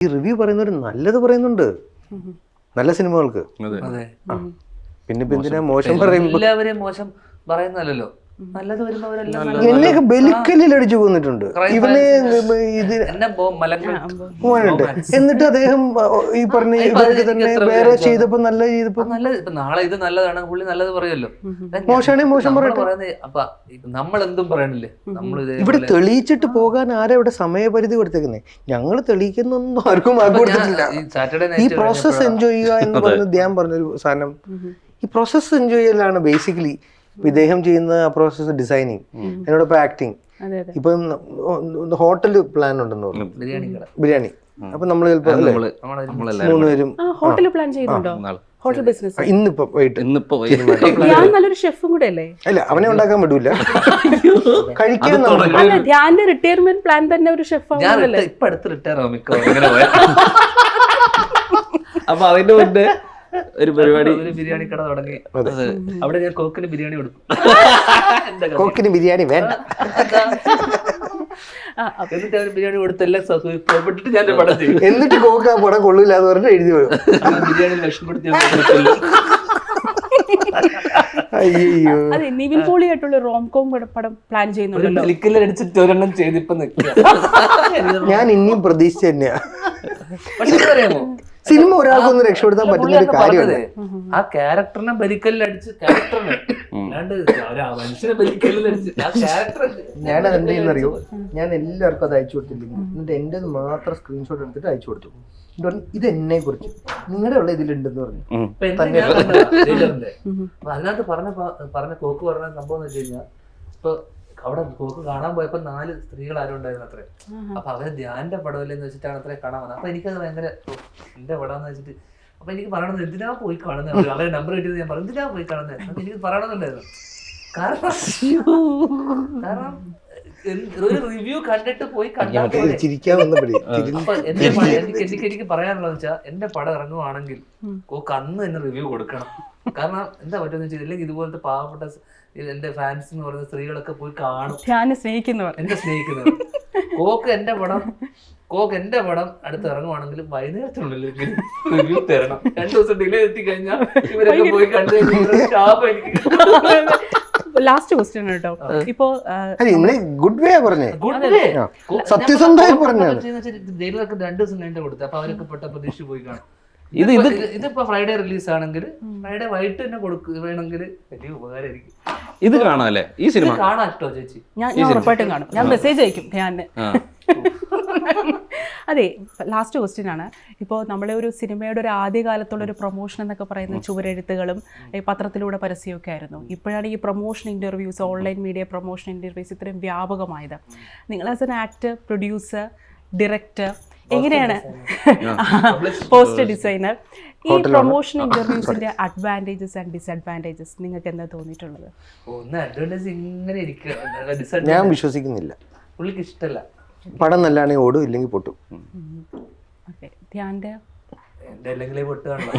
ഈ റിവ്യൂ പറയുന്നവർ നല്ലത് പറയുന്നുണ്ട്, നല്ല സിനിമകൾക്ക്. പിന്നെ എന്തിനാ മോശം പറയുമ്പോ? എല്ലാവരെയും മോശം പറയുന്നല്ലോ, നല്ലത് വരുമ്പോ അവരെല്ലാം എന്നെയൊക്കെ ബലിക്കല്ലിലടിച്ചു പോന്നിട്ടുണ്ട് ഇവനെ ഇത്. എന്നിട്ട് അദ്ദേഹം ഈ പറഞ്ഞ ഇവർക്ക് തന്നെ വേറെ ചെയ്തപ്പോ നല്ല ചെയ്തപ്പോ നല്ലത്. ഇപ്പൊ നാളെ ഇത് നല്ലതാണ്, പുള്ളി നല്ലത് പറയുമല്ലോ. മോശമാണെങ്കിൽ മോശം പറയട്ടെ. അപ്പൊ നമ്മൾ എന്തും പറയണില്ലേ, നമ്മൾ ഇവിടെ തെളിയിച്ചിട്ട് പോകാൻ ആരാ ഇവിടെ സമയപരിധി കൊടുത്തേക്കുന്നേ? ഞങ്ങൾ തെളിയിക്കുന്നൊന്നും ആർക്കും കൊടുത്തിട്ടില്ല. ഈ പ്രോസസ് എൻജോയ് ചെയ്യുക എന്ന് പറയുന്നത് ധ്യാൻ പറഞ്ഞൊരു സാധനം. ഈ പ്രോസസ് എൻജോയ് ചെയ്യലാണ് ബേസിക്കലി. ഇദ്ദേഹം ചെയ്യുന്ന ആ പ്രോസസ് ഡിസൈനിങ്, എന്നോടൊപ്പം ആക്ടിങ്. ഇപ്പം ഹോട്ടൽ പ്ലാൻ ഉണ്ടെന്ന് പറഞ്ഞു, ബിരിയാണി. അപ്പൊ നമ്മള് ചിലപ്പോ മൂന്നുപേരും ഹോട്ടൽ പ്ലാൻ ചെയ്യുന്നുണ്ടോ? ഹോട്ടൽ ബിസിനസ് ഇന്നിപ്പോ നല്ലൊരു ഷെഫും കൂടെ അല്ലേ? അല്ല, അവനെ ഉണ്ടാക്കാൻ പറ്റൂല, കഴിക്കാൻ. ധ്യാന്റെ റിട്ടയർമെന്റ് പ്ലാൻ തന്നെ ഒരു ഷെഫ് ആവുന്നല്ലേ? ഇപ്പൊ അടുത്ത് റിട്ടയർ ആവും മിക്കവാറും. അപ്പൊ അതിന്റെ മുന്നേ ഒരു പരിപാടി, ഒരു ബിരിയാണി കട തുടങ്ങി. അവിടെ ഞാൻ കോക്കിന് ബിരിയാണി കൊടുക്കും. കോക്കിന് ബിരിയാണി വേണ്ട എന്നിട്ട് അവർ ബിരിയാണി കൊടുത്തെല്ലാം സൂപ്പർപ്പെട്ടിട്ട് ഞാൻ പടം ചെയ്യും. എന്നിട്ട് കോക്ക് ആ പടം കൊള്ളില്ല എന്ന് പറഞ്ഞിട്ട് എഴുതി വരും. ബിരിയാണി ലക്ഷ്യപ്പെടുത്തി. അയ്യോ, അതെ, നിവിൻ പോളി ആയിട്ടുള്ള റോംകോം പടം പ്ലാൻ ചെയ്യുന്നുണ്ടല്ലോ. അടിച്ചിട്ട് ഒരെണ്ണം ചെയ്തിപ്പോ നിൽക്കുക. ഞാൻ ഇനിയും പ്രതീക്ഷിച്ച തന്നെയാ. പക്ഷെ അറിയാമോ, സിനിമ ഒരാൾക്കൊന്ന് രക്ഷപ്പെടുത്താൻ പറ്റുന്ന ഒരു കാര്യമല്ല. ആ ക്യാരക്ടറിനെ ബലിക്കല്ലടിച്ച് ക്യാരക്ടറിനെ, അല്ലാണ്ട് മനുഷ്യനെ ബലിക്കല്ലടിച്ച് ആ ക്യാരക്ടർ. ഞാൻ എന്ത് ചെയ്യുന്നറിയോ, ഞാൻ എല്ലാവർക്കും അത് അയച്ചു കൊടുത്തില്ലെങ്കിൽ എന്നിട്ട് എന്റേത് മാത്രം സ്ക്രീൻഷോട്ട് എടുത്തിട്ട് അയച്ചു കൊടുത്തു. ഇത് എന്നെ കുറിച്ച് നിങ്ങളുടെ ഉള്ള ഇതിലുണ്ടെന്ന് പറഞ്ഞു. അതിനകത്ത് പറഞ്ഞ കോക്ക് പറഞ്ഞ സംഭവം എന്ന് വെച്ച് കഴിഞ്ഞാൽ, ഇപ്പൊ അവിടെ കോക്ക് കാണാൻ പോയപ്പോ 4 സ്ത്രീകൾ ആരും ഉണ്ടായിരുന്നു അത്രേ. അപ്പൊ അവര് ധ്യാന്റെ പടമല്ലെന്ന് വെച്ചിട്ടാണ് അത്രേ കാണാൻ വന്നത്. അപ്പൊ എനിക്കത് ഭയങ്കര എന്റെ പടമെന്ന് വെച്ചിട്ട്, അപ്പൊ എനിക്ക് പറയണത് എന്തിനാ പോയി കാണുന്നത്, അവരെ നമ്പർ കിട്ടിയത് ഞാൻ പറഞ്ഞു എന്തിനാ പോയി കാണുന്നത്. അപ്പൊ എനിക്ക് പറയണമെന്നുണ്ടായിരുന്നു. കാരണം ഒരു റിവ്യൂ കണ്ടിട്ട് പോയി കണ്ടാൽ എനിക്ക് പറയാനുള്ളത് വെച്ചാൽ, എന്റെ പടം ഇറങ്ങുവാണെങ്കിൽ കോക്ക് അന്ന് തന്നെ റിവ്യൂ കൊടുക്കണം. കാരണം എന്താ പറ്റുമെന്ന് വെച്ചാൽ, ഇല്ലെങ്കിൽ ഇതുപോലത്തെ പാവപ്പെട്ട എന്റെ ഫാൻസ് എന്ന് പറയുന്ന സ്ത്രീകളൊക്കെ പോയി കാണും. എന്നെ സ്നേഹിക്കുന്നവർ. കോക്ക് എന്റെ പടം അടുത്ത് ഇറങ്ങുവാണെങ്കിലും വൈകുന്നേരത്തിനുള്ളിൽ റിവ്യൂ തരണം. 2 ദിവസം ഡിലേ എത്തി കഴിഞ്ഞാൽ ഇവരൊക്കെ പോയി കണ്ടു കഴിഞ്ഞാൽ. ലാസ്റ്റ് ക്വസ്റ്റ്യൻ കേട്ടോ. ഇപ്പോ ഗുഡ് വേ പറഞ്ഞേ, സത്യസന്ധമായി പറഞ്ഞു. ജയിലൊക്കെ 2 ദിവസം കഴിഞ്ഞിട്ട് കൊടുത്തു. അപ്പൊ അവരൊക്കെ പെട്ട പ്രതീക്ഷ പോയി കാണും. ഇതിപ്പോ ഫ്രൈഡേ റിലീസ് ആണെങ്കിൽ ഫ്രൈഡേ വൈകിട്ട് തന്നെ വേണമെങ്കിൽ വലിയ ഉപകാരമായിരിക്കും. ഇത് കാണാല്ലേ, ഈ സിനിമ കാണാം കേട്ടോ ചേച്ചി. ഞാൻ ഉറപ്പായിട്ടും കാണും. ഞാൻ മെസ്സേജ് അയക്കും ധ്യാന്. അതെ, ലാസ്റ്റ് ക്വസ്റ്റ്യൻ ആണ്. ഇപ്പോൾ നമ്മളെ ഒരു സിനിമയുടെ ഒരു ആദ്യകാലത്തുള്ളൊരു പ്രൊമോഷൻ എന്നൊക്കെ പറയുന്ന ചുവരെഴുത്തുകളും ഈ പത്രത്തിലൂടെ പരസ്യമൊക്കെ ആയിരുന്നു. ഇപ്പോഴാണ് ഈ promotion interviews, online media promotion interviews ഇത്രയും വ്യാപകമായത്. നിങ്ങൾ as an actor, producer, director, എങ്ങനെയാണ് പോസ്റ്റർ ഡിസൈനർ, ഈ പ്രൊമോഷൻ ഇന്റർവ്യൂസിന്റെ അഡ്വാൻറ്റേജസ് ആൻഡ് ഡിസഡ്വാൻറ്റേജസ് നിങ്ങൾക്ക് എന്താ തോന്നിയിട്ടുള്ളത്? ഞാൻ വിശ്വസിക്കുന്നില്ല. പുള്ളിക്ക് ഇഷ്ടമല്ല. പടം നല്ലാണെങ്കിൽ ഓടും, ഇല്ലെങ്കിൽ പൊട്ടും. ധ്യാന്റെ എന്റെ അല്ലെങ്കിലേ പൊട്ടുകയാണല്ലോ.